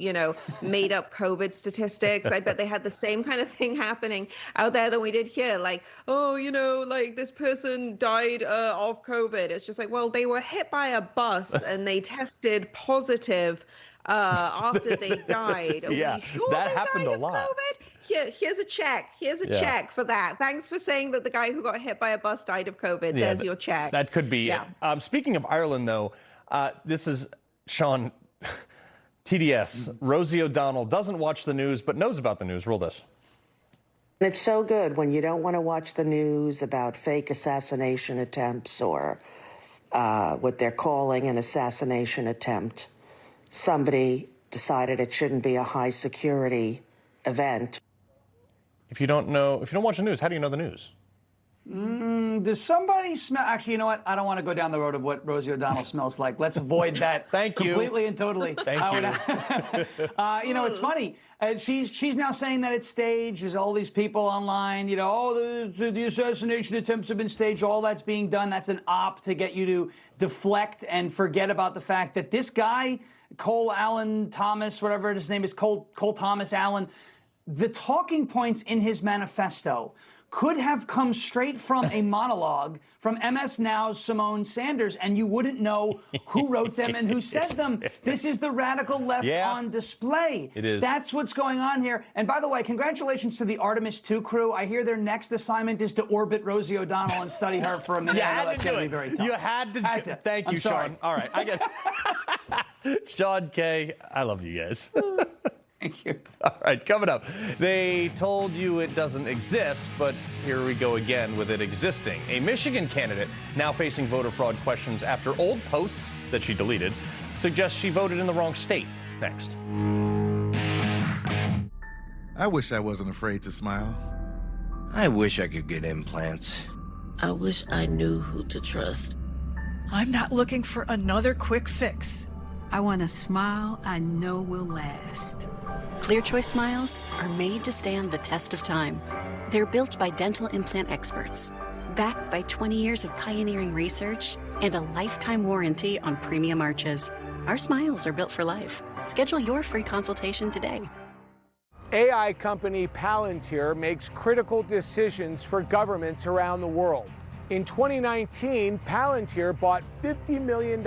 made up COVID statistics. I bet they had the same kind of thing happening out there that we did here. Like, this person died of COVID. It's just like, well, they were hit by a bus and they tested positive after they died. Are we sure that they happened died a of lot. COVID? Here's a check. Here's a check for that. Thanks for saying that the guy who got hit by a bus died of COVID. There's your check. That could be it. Speaking of Ireland, though, this is Shawn, TDS. Rosie O'Donnell doesn't watch the news but knows about the news. Roll this. It's so good when you don't want to watch the news about fake assassination attempts or what they're calling an assassination attempt. Somebody decided it shouldn't be a high security event. If you don't watch the news, how do you know the news? Does somebody smell? Actually, you know what? I don't want to go down the road of what Rosie O'Donnell smells like. Let's avoid that. Thank you. Completely and totally. Thank you. It's funny. She's now saying that it's staged. There's all these people online. The assassination attempts have been staged. All that's being done. That's an op to get you to deflect and forget about the fact that this guy, Cole Allen Thomas, whatever his name is, Cole Thomas Allen, the talking points in his manifesto could have come straight from a monologue from MS Now's Simone Sanders, and you wouldn't know who wrote them and who said them. This is the radical left on display. It is. That's what's going on here. And by the way, congratulations to the Artemis 2 crew. I hear their next assignment is to orbit Rosie O'Donnell and study her for a minute. You I know had that's to do going to it. be very tough. You had to. Thank you, I'm sorry. Shawn. All right, I get it. Shawn, Kay, I love you guys. Thank you. All right, coming up. They told you it doesn't exist, but here we go again with it existing. A Michigan candidate now facing voter fraud questions after old posts that she deleted suggest she voted in the wrong state. Next. I wish I wasn't afraid to smile. I wish I could get implants. I wish I knew who to trust. I'm not looking for another quick fix. I want a smile I know will last. Clear Choice smiles are made to stand the test of time. They're built by dental implant experts, backed by 20 years of pioneering research and a lifetime warranty on premium arches. Our smiles are built for life. Schedule your free consultation today. AI company Palantir makes critical decisions for governments around the world. In 2019, Palantir bought $50 million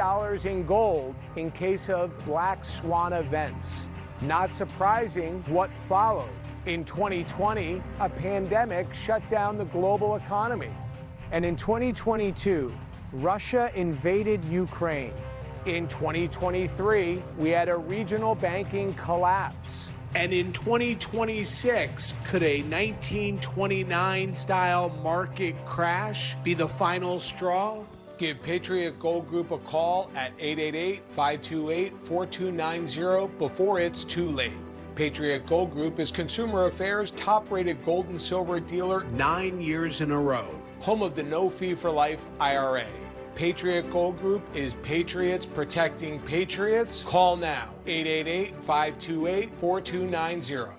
in gold in case of black swan events. Not surprising what followed. In 2020, a pandemic shut down the global economy. And in 2022, Russia invaded Ukraine. In 2023, we had a regional banking collapse. And in 2026, could a 1929-style market crash be the final straw? Give Patriot Gold Group a call at 888-528-4290 before it's too late. Patriot Gold Group is Consumer Affairs' top-rated gold and silver dealer 9 years in a row. Home of the no-fee-for-life IRA. Patriot Gold Group is patriots protecting patriots. Call now, 888-528-4290.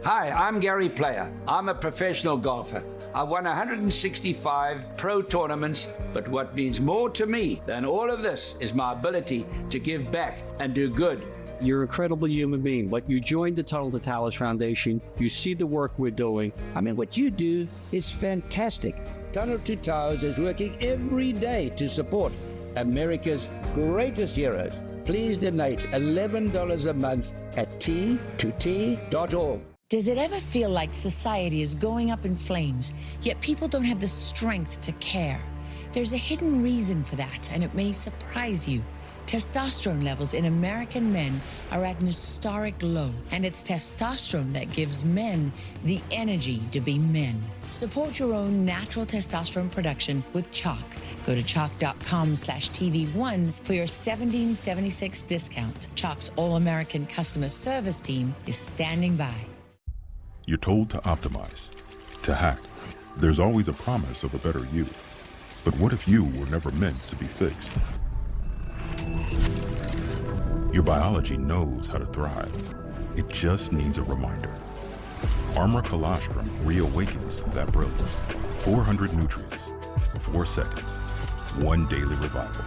Hi, I'm Gary Player. I'm a professional golfer. I've won 165 pro tournaments, but what means more to me than all of this is my ability to give back and do good. You're a credible human being. Like, you joined the Tunnel to Towers Foundation. You see the work we're doing. I mean, what you do is fantastic. Tunnel to Towers is working every day to support America's greatest heroes. Please donate $11 a month at t2t.org. Does it ever feel like society is going up in flames, yet people don't have the strength to care? There's a hidden reason for that, and it may surprise you. Testosterone levels in American men are at an historic low, and it's testosterone that gives men the energy to be men. Support your own natural testosterone production with Chalk. Go to chalk.com/TV1 for your $17.76 discount. Chalk's all-American customer service team is standing by. You're told to optimize, to hack. There's always a promise of a better you. But what if you were never meant to be fixed? Your biology knows how to thrive. It just needs a reminder. Armor Colostrum reawakens that brilliance. 400 nutrients, 4 seconds, 1 daily revival.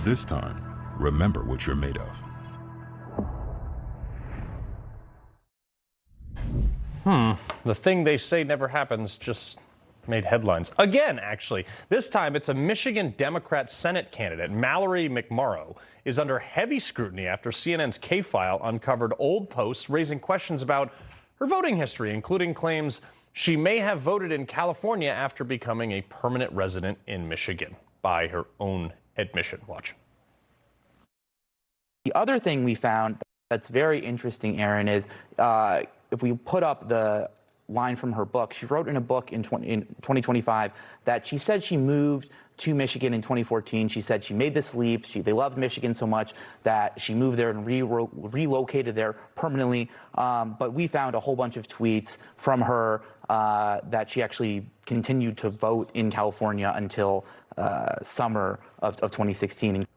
This time, remember what you're made of. The thing they say never happens just made headlines. Again, actually. This time, it's a Michigan Democrat Senate candidate, Mallory McMorrow, is under heavy scrutiny after CNN's K-File uncovered old posts raising questions about her voting history, including claims she may have voted in California after becoming a permanent resident in Michigan, by her own admission. Watch. The other thing we found that's very interesting, Aaron, is if we put up the line from her book, she wrote in a book in 2025 that she said she moved to Michigan in 2014. She said she made this leap. They loved Michigan so much that she moved there and relocated there permanently. But we found a whole bunch of tweets from her that she actually continued to vote in California until summer of 2016.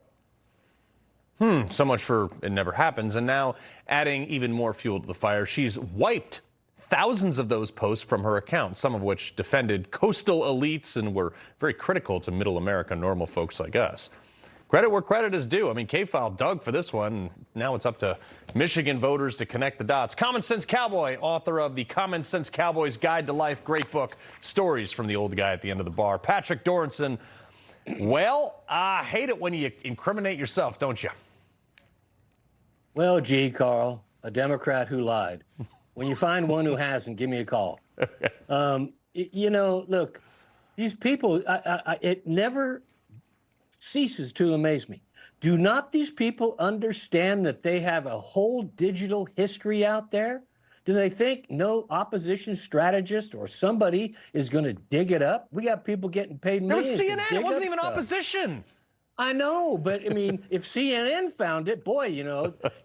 So much for it never happens. And now, adding even more fuel to the fire, she's wiped thousands of those posts from her account, some of which defended coastal elites and were very critical to middle America normal folks like us. Credit where credit is due. I mean, K-File dug for this one. Now it's up to Michigan voters to connect the dots. Common Sense Cowboy, author of the Common Sense Cowboy's Guide to Life, great book, Stories from the Old Guy at the End of the Bar. Patrick Dorinson. Well, I hate it when you incriminate yourself, don't you? Well, gee, Carl, a Democrat who lied. When you find one who hasn't, give me a call. You know, look, these people, it never ceases to amaze me. Do not these people understand that they have a whole digital history out there? Do they think no opposition strategist or somebody is going to dig it up? We got people getting paid It millions. was CNN. To It dig wasn't up even stuff. opposition. I know, but I mean, if CNN found it, boy,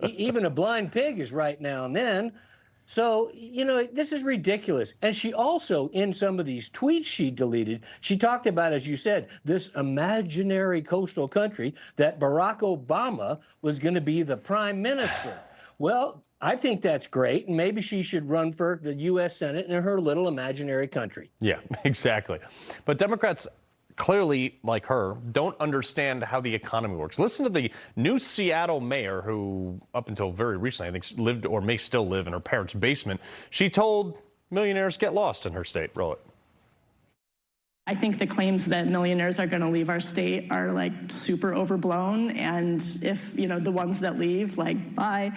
even a blind pig is right now and then. So, this is ridiculous. And she also, in some of these tweets she deleted, she talked about, as you said, this imaginary coastal country that Barack Obama was going to be the prime minister. Well, I think that's great, and maybe she should run for the U.S. Senate in her little imaginary country. Yeah, exactly. But Democrats, clearly, like her, don't understand how the economy works. Listen to the new Seattle mayor who, up until very recently, I think lived or may still live in her parents' basement. She told millionaires get lost in her state. Roll it. I think the claims that millionaires are going to leave our state are like super overblown, and if the ones that leave, like, bye.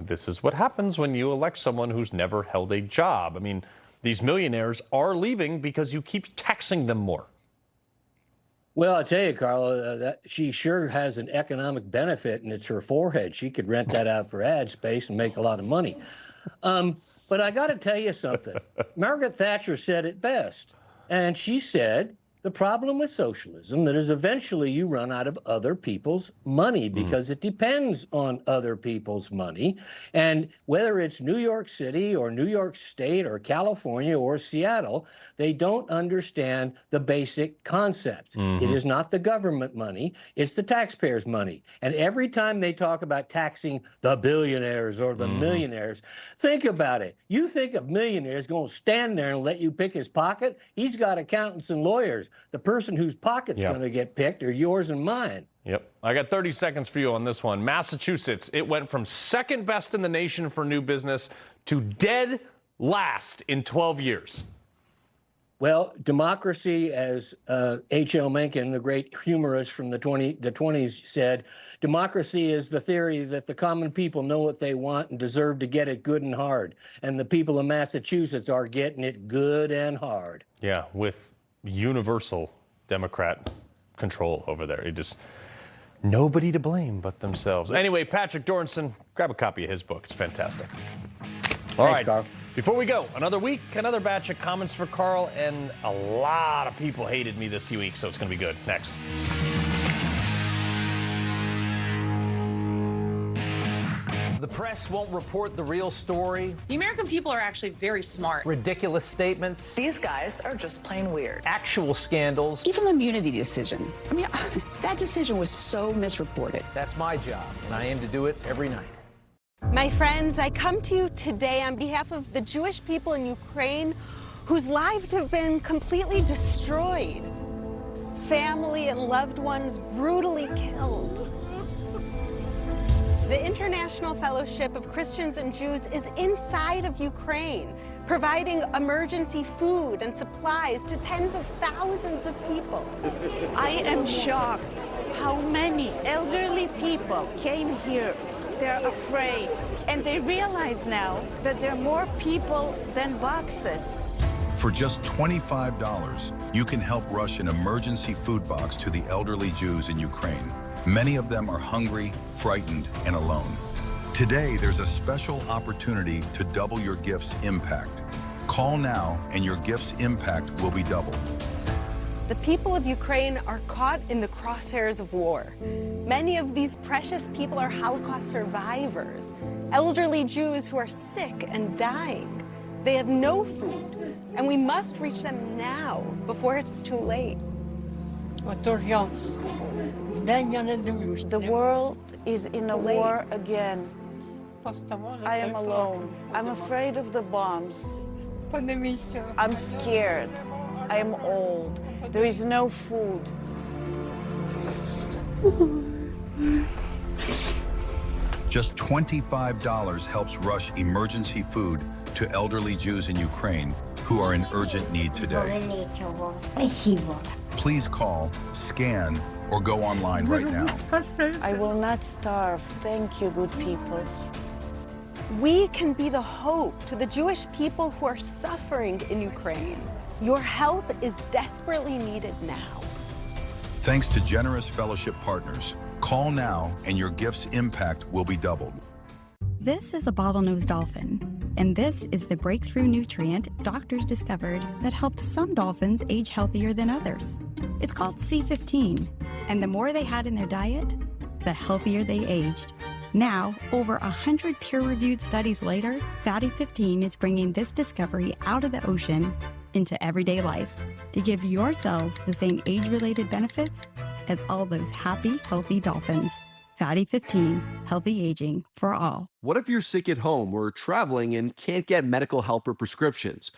This is what happens when you elect someone who's never held a job. I mean, these millionaires are leaving because you keep taxing them more. Well, I'll tell you, Carl, that she sure has an economic benefit, and it's her forehead. She could rent that out for ad space and make a lot of money. But I got to tell you something. Margaret Thatcher said it best, and she said, the problem with socialism that is eventually you run out of other people's money because it depends on other people's money. And whether it's New York City or New York State or California or Seattle, they don't understand the basic concept. It is not the government money, it's the taxpayers' money. And every time they talk about taxing the billionaires or the millionaires, think about it. You think a millionaire is going to stand there and let you pick his pocket? He's got accountants and lawyers. The person whose pocket's going to get picked are yours and mine. Yep. I got 30 seconds for you on this one. Massachusetts, it went from second best in the nation for new business to dead last in 12 years. Well, democracy, as H.L. Mencken, the great humorist from the 20s, said, democracy is the theory that the common people know what they want and deserve to get it good and hard. And the people of Massachusetts are getting it good and hard. Yeah, with universal Democrat control over there. It just, nobody to blame but themselves. Anyway, Patrick Dorinson, grab a copy of his book. It's fantastic. All right, Carl. Before we go, another week, another batch of comments for Carl, and a lot of people hated me this week, so it's going to be good. Next. The press won't report the real story. The American people are actually very smart. Ridiculous statements. These guys are just plain weird. Actual scandals. Even the immunity decision. I mean, that decision was so misreported. That's my job, and I aim to do it every night. My friends, I come to you today on behalf of the Jewish people in Ukraine whose lives have been completely destroyed. Family and loved ones brutally killed. The International Fellowship of Christians and Jews is inside of Ukraine, providing emergency food and supplies to tens of thousands of people. I am shocked how many elderly people came here. They're afraid, and they realize now that there are more people than boxes. For just $25, you can help rush an emergency food box to the elderly Jews in Ukraine. Many of them are hungry, frightened, and alone. Today, there's a special opportunity to double your gift's impact. Call now, and your gift's impact will be doubled. The people of Ukraine are caught in the crosshairs of war. Many of these precious people are Holocaust survivors, elderly Jews who are sick and dying. They have no food, and we must reach them now before it's too late. The world is in a war again. I am alone. I'm afraid of the bombs. I'm scared. I am old. There is no food. Just $25 helps rush emergency food to elderly Jews in Ukraine who are in urgent need today. Please call, scan, or go online right now. I will not starve. Thank you, good people. We can be the hope to the Jewish people who are suffering in Ukraine. Your help is desperately needed now. Thanks to generous fellowship partners. Call now and your gift's impact will be doubled. This is a bottlenose dolphin, and this is the breakthrough nutrient doctors discovered that helped some dolphins age healthier than others. It's called C15, and the more they had in their diet, the healthier they aged. Now, over 100 peer-reviewed studies later, Fatty 15 is bringing this discovery out of the ocean into everyday life to give your cells the same age-related benefits as all those happy, healthy dolphins. Fatty 15, healthy aging for all. What if you're sick at home or traveling and can't get medical help or prescriptions?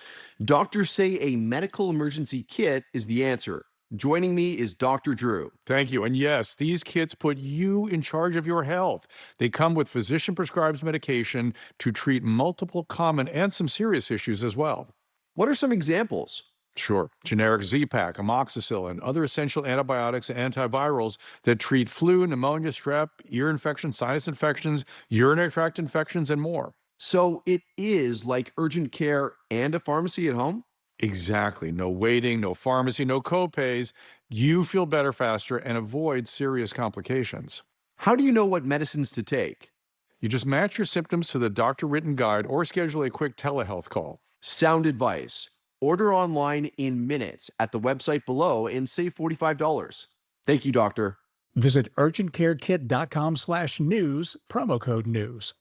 Doctors say a medical emergency kit is the answer. Joining me is Dr. Drew. Thank you. And yes, these kits put you in charge of your health. They come with physician-prescribed medication to treat multiple common and some serious issues as well. What are some examples? Sure. Generic Z-Pak, amoxicillin, other essential antibiotics and antivirals that treat flu, pneumonia, strep, ear infections, sinus infections, urinary tract infections, and more. So it is like urgent care and a pharmacy at home? Exactly. No waiting, no pharmacy, no copays. You feel better faster and avoid serious complications. How do you know what medicines to take? You just match your symptoms to the doctor-written guide or schedule a quick telehealth call. Sound advice. Order online in minutes at the website below and save $45. Thank you, doctor. Visit urgentcarekit.com/news, promo code news.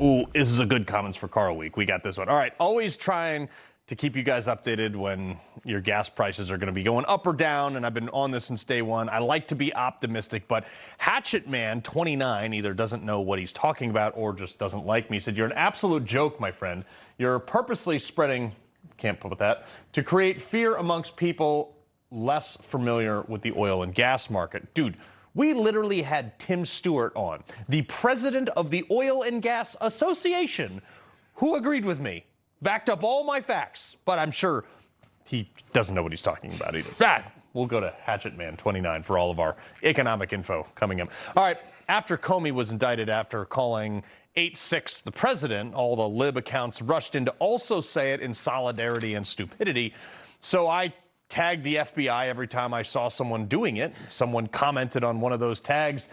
Ooh, this is a good comments for Carl week. We got this one. All right, always trying to keep you guys updated when your gas prices are going to be going up or down, and I've been on this since day one. I like to be optimistic, but Hatchet Man 29 either doesn't know what he's talking about or just doesn't like me. He said, "You're an absolute joke, my friend. You're purposely spreading," can't put with that, "to create fear amongst people less familiar with the oil and gas market." Dude, we literally had Tim Stewart on, the president of the Oil and Gas Association, who agreed with me, backed up all my facts, but I'm sure he doesn't know what he's talking about either. We'll go to Hatchet Man 29 for all of our economic info coming up. All right, after Comey was indicted after calling 8-6 the president, all the lib accounts rushed in to also say it in solidarity and stupidity. So I tagged the FBI every time I saw someone doing it. Someone commented on one of those tags.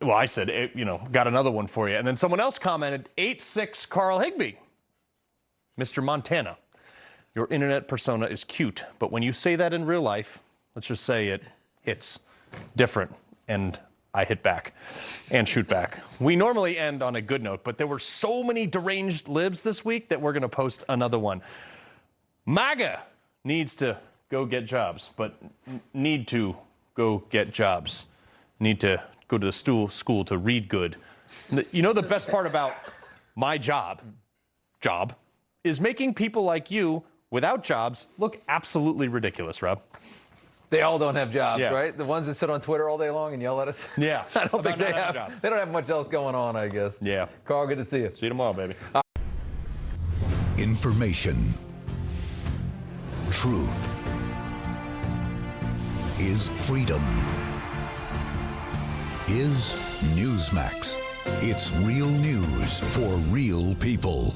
Well, I said, got another one for you. And then someone else commented, 8-6 Carl Higbie. Mr. Montana, your internet persona is cute, but when you say that in real life, let's just say it hits different, and I hit back and shoot back. We normally end on a good note, but there were so many deranged libs this week that we're going to post another one. MAGA needs to go get jobs, but need to go get jobs. Need to go to the school to read good. You know the best part about my job is making people like you without jobs look absolutely ridiculous, Rob. They all don't have jobs, right? The ones that sit on Twitter all day long and yell at us? Yeah. I don't think they have jobs. They don't have much else going on, I guess. Yeah. Carl, good to see you. See you tomorrow, baby. Information. Truth is freedom. Is Newsmax. It's real news for real people.